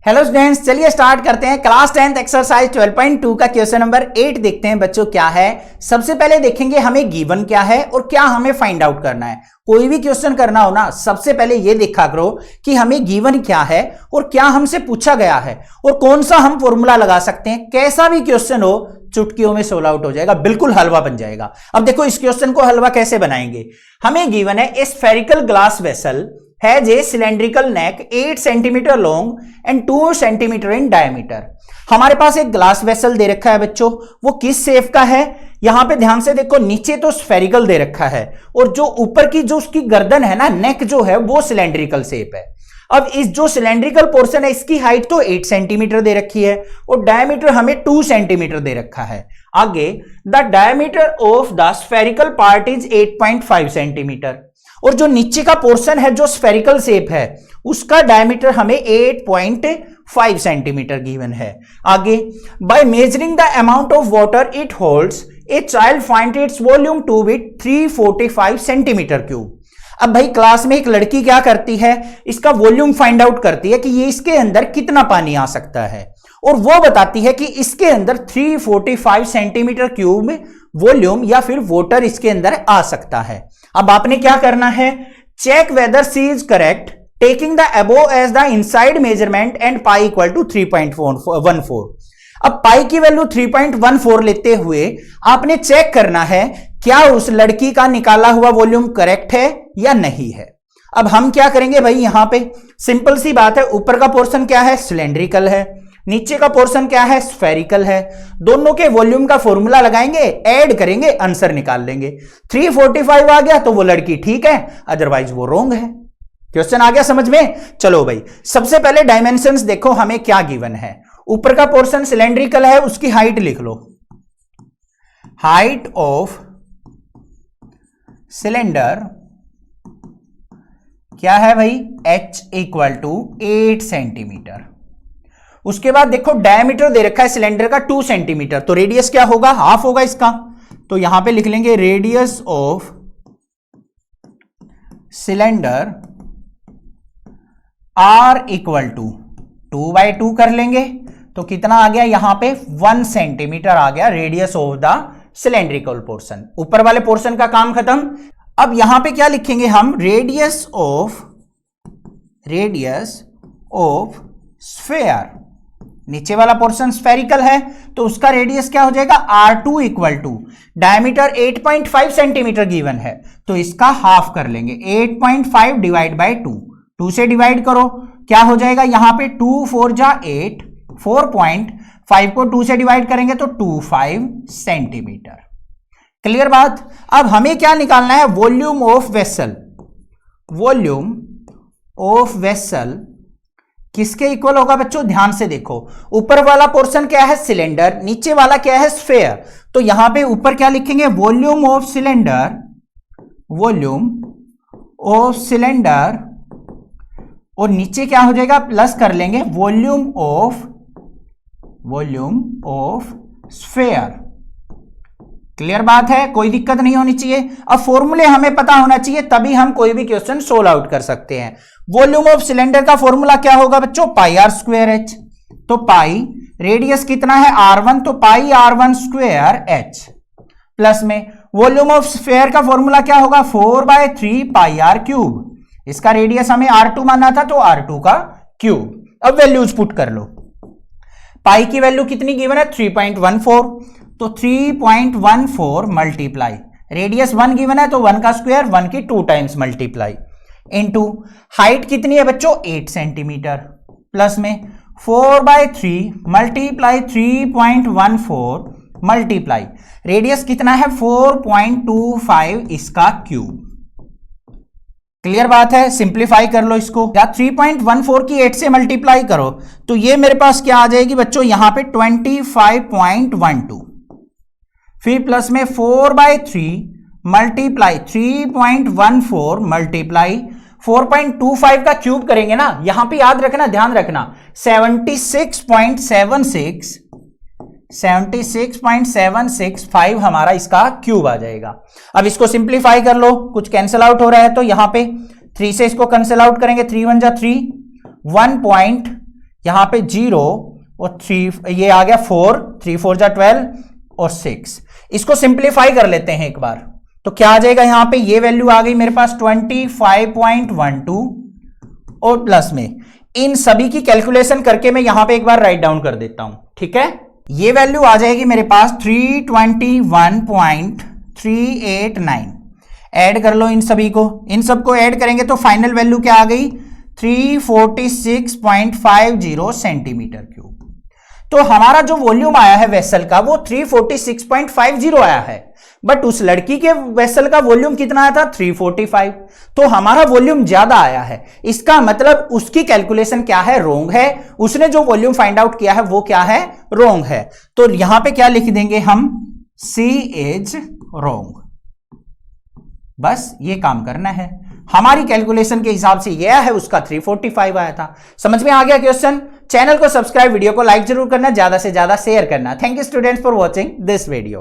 Hello students, चलिए start करते हैं। क्लास 10th एक्सरसाइज 12.2 का क्वेश्चन नंबर 8 देखते हैं बच्चों क्या है। सबसे पहले देखेंगे हमें गिवन क्या है और क्या हमें फाइंड आउट करना है। कोई भी क्वेश्चन करना हो ना, सबसे पहले ये देखा करो कि हमें गिवन क्या है और क्या हमसे पूछा गया है और कौन सा हम फॉर्मूला लगा सकते हैं। कैसा भी क्वेश्चन हो चुटकियों में सोल्व आउट हो जाएगा, बिल्कुल हलवा बन जाएगा। अब देखो इस क्वेश्चन को हलवा कैसे बनाएंगे। हमें गिवन है ए spherical glass vessel has a cylindrical neck 8 centimetre long and 2 centimetre in diameter. हमारे पास एक ग्लास वेसल दे रखा है बच्चों, वो किस शेप का है। यहां पे ध्यान से देखो, नीचे तो स्फेरिकल दे रखा है और जो ऊपर की जो उसकी गर्दन है ना, नेक जो है वो सिलेंड्रिकल शेप है। अब इस जो सिलेंड्रिकल पोर्शन है इसकी हाइट तो 8 सेंटीमीटर दे रखी है और डायमीटर हमें 2 सेंटीमीटर दे रखा है। आगे the diameter of the spherical part is 8.5 centimetre और जो नीचे का पोर्शन है जो स्फेरिकल शेप है उसका डायमीटर हमें 8.5 सेंटीमीटर गिवन है। आगे by measuring the amount of water it holds a child find its volume to be 345 centimetre cube. अब भाई क्लास में एक लड़की क्या करती है, इसका वॉल्यूम फाइंड आउट करती है कि ये इसके अंदर कितना पानी आ सकता है और वो बताती है कि इसके अंदर 345 सेंटीमीटर क्यूब वॉल्यूम या फिर वाटर इसके अंदर आ सकता है। अब आपने क्या करना है, check whether C is correct taking the above as the inside measurement and pi equal to 3.14। अब पाई की वैल्यू 3.14 लेते हुए आपने चेक करना है क्या उस लड़की का निकाला हुआ वॉल्यूम करेक्ट है या नहीं है। अब हम क्या करेंगे भाई, यहां पे सिंपल सी बात है, ऊपर का पोर्शन क्या है, सिलेंड्रिकल है, नीचे का पोर्शन क्या है, स्फेरिकल है। दोनों के वॉल्यूम का फॉर्मूला लगाएंगे, ऐड करेंगे, आंसर निकाल लेंगे। 345 आ गया तो वो लड़की ठीक है, अदरवाइज वो रॉन्ग है। क्वेश्चन आ गया समझ में। चलो भाई, सबसे पहले डायमेंशंस देखो हमें क्या गिवन है। ऊपर का पोर्शन सिलेंड्रिकल है, उसकी हाइट लिख लो। हाइट ऑफ सिलेंडर क्या है भाई, h इक्वल टू 8 सेंटीमीटर। उसके बाद देखो डायमीटर दे रखा है सिलेंडर का 2 सेंटीमीटर, तो रेडियस क्या होगा, हाफ होगा इसका। तो यहां पे लिख लेंगे radius of cylinder r equal to 2/2 कर लेंगे तो कितना आ गया, यहां पे 1 सेंटीमीटर आ गया radius of the cylindrical portion. ऊपर वाले पोर्शन का काम खत्म। अब यहां पे क्या लिखेंगे हम, रेडियस ऑफ स्फेयर। नीचे वाला पोर्शन स्फेरिकल है तो उसका रेडियस क्या हो जाएगा, R2 equal to diameter 8.5 centimetre given है तो इसका हाफ कर लेंगे। 8.5 डिवाइड बाय 2 से डिवाइड करो, क्या हो जाएगा, यहां पे 2 4 जा 8, 4.5 को 2 से डिवाइड करेंगे तो 25 सेंटीमीटर। क्लियर बात। अब हमें क्या निकालना है, volume of vessel. Volume of vessel किसके इक्वल होगा बच्चों, ध्यान से देखो। ऊपर वाला पोर्शन क्या है, सिलेंडर, नीचे वाला क्या है, स्फेयर। तो यहां पे ऊपर क्या लिखेंगे, volume of cylinder, volume of cylinder, और नीचे क्या हो जाएगा, प्लस कर लेंगे वॉल्यूम ऑफ स्फेयर। क्लियर बात है, कोई दिक्कत नहीं होनी चाहिए। अब फॉर्मूले हमें पता होना चाहिए तभी हम कोई भी क्वेश्चन सोल्व आउट कर सकते हैं। वॉल्यूम ऑफ सिलेंडर का फॉर्मूला क्या होगा बच्चों, पाई r स्क्वायर h। तो पाई रेडियस कितना है r1, तो पाई r1 स्क्वायर h प्लस में वॉल्यूम ऑफ स्फेयर का फॉर्मूला क्या होगा, 4/3 पाई r क्यूब। इसका रेडियस हमें R2 मानना था तो R2 का क्यूब। अब वैल्यूज पुट कर लो। पाई की वैल्यू कितनी गिवन है, 3.14, तो 3.14 मल्टीप्लाई रेडियस 1 गिवन है तो 1 का स्क्वायर, 1 की 2 टाइम्स मल्टीप्लाई इनटू हाइट कितनी है बच्चों, 8 सेंटीमीटर प्लस में 4/3 मल्टीप्लाई 3.14 मल्टीप्लाई रेडियस कितना है 4.25 इसका क्यूब। क्लियर बात है, सिंप्लीफाई कर लो इसको। या 3.14 की 8 से मल्टीप्लाई करो तो ये मेरे पास क्या आ जाएगी बच्चों, यहां पे 25.12, फिर प्लस में 4/3 मल्टीप्लाई 3.14 मल्टीप्लाई 4.25 का क्यूब करेंगे ना, यहां पे याद रखना, ध्यान रखना 76.765 हमारा इसका क्यूब आ जाएगा। अब इसको सिंप्लीफाई कर लो, कुछ कैंसिल आउट हो रहा है तो यहां पे 3 से इसको कैंसिल आउट करेंगे, 3 1 जा 3, यहां पे 0 और 3, ये आ गया 4, 3 4 जा 12 और 6। इसको सिंप्लीफाई कर लेते हैं एक बार, तो क्या आ जाएगा, यहां पे ये वैल्यू आ गई मेरे पास 25.12 और प्लस में इन सभी की कैलकुलेशन करके मैं यहां पे एक बार राइट डाउन कर देता हूं, ठीक है। ये वैल्यू आ जाएगी मेरे पास 321.389। ऐड कर लो इन सभी को, इन सबको ऐड करेंगे तो फाइनल वैल्यू क्या आ गई, 346.50 सेंटीमीटर क्यूब। तो हमारा जो वॉल्यूम आया है वेसल का वो 346.50 आया है, बट उस लड़की के वेसल का वॉल्यूम कितना आया था, 345। तो हमारा वॉल्यूम ज्यादा आया है, इसका मतलब उसकी कैलकुलेशन क्या है, रोंग है। उसने जो वॉल्यूम फाइंड आउट किया है वो क्या है, रोंग है। तो यहां पे क्या लिख देंगे हम, सी इज रोंग। बस ये काम करना है, हमारी कैलकुलेशन के हिसाब से यह है, उसका 345 आया था। समझ में आ गया क्वेश्चन। चैनल को सब्सक्राइब, वीडियो को लाइक जरूर करना, ज्यादा से ज्यादा शेयर करना। Thank you students for watching this video.